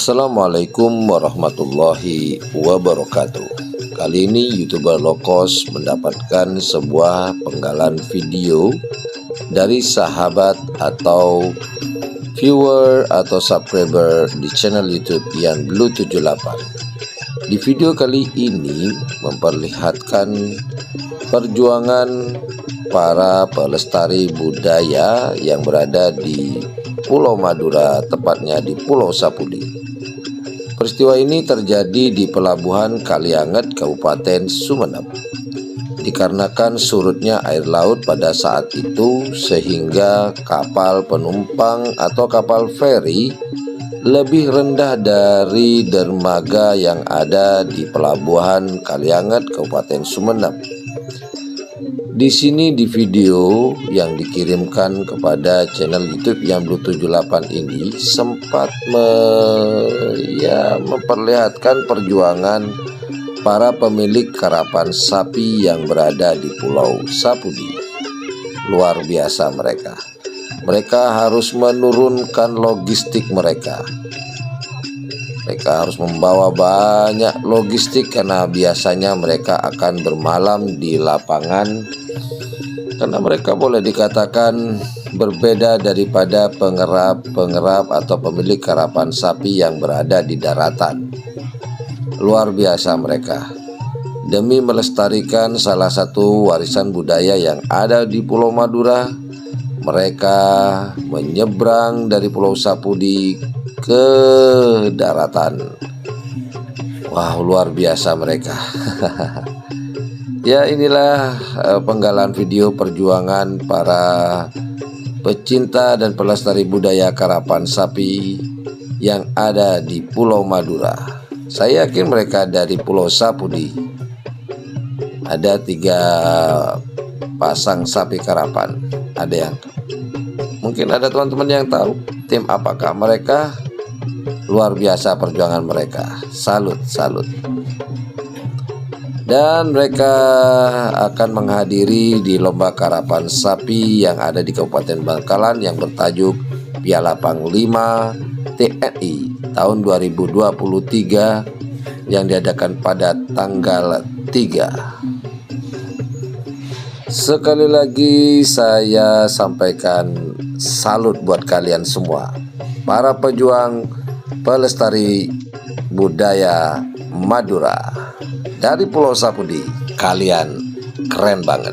Assalamualaikum warahmatullahi wabarakatuh. Kali ini YouTuber low cost mendapatkan sebuah penggalan video dari sahabat atau viewer atau subscriber di channel YouTube Yan Blue 78. Di video kali ini memperlihatkan perjuangan para pelestari budaya yang berada di Pulau Madura, tepatnya di Pulau Sapudi. Peristiwa ini terjadi di Pelabuhan Kalianget, Kabupaten Sumeneb. Dikarenakan surutnya air laut pada saat itu, sehingga kapal penumpang atau kapal feri lebih rendah dari dermaga yang ada di Pelabuhan Kalianget, Kabupaten Sumeneb. Di sini di video yang dikirimkan kepada channel YouTube Yan Blue 78 ini sempat memperlihatkan perjuangan para pemilik karapan sapi yang berada di Pulau Sapudi. Luar biasa mereka. Mereka harus menurunkan logistik mereka. Mereka harus membawa banyak logistik karena biasanya mereka akan bermalam di lapangan, karena mereka boleh dikatakan berbeda daripada pengerap atau pemilik karapan sapi yang berada di daratan. Luar biasa mereka. Demi melestarikan salah satu warisan budaya yang ada di Pulau Madura, mereka menyeberang dari Pulau Sapudi ke daratan. Wow, luar biasa mereka. Ya, inilah penggalan video perjuangan para pecinta dan pelestari budaya karapan sapi yang ada di Pulau Madura. Saya yakin mereka dari Pulau Sapudi. Ada 3 pasang sapi karapan. Ada yang mungkin ada teman-teman yang tahu tim apakah mereka. Luar biasa perjuangan mereka. Salut. Dan mereka akan menghadiri di lomba karapan sapi yang ada di Kabupaten Bangkalan yang bertajuk Piala Panglima TNI tahun 2023 yang diadakan pada tanggal 3. Sekali lagi saya sampaikan salut buat kalian semua, para pejuang pelestari budaya Madura dari Pulau Sapudi. Kalian keren banget.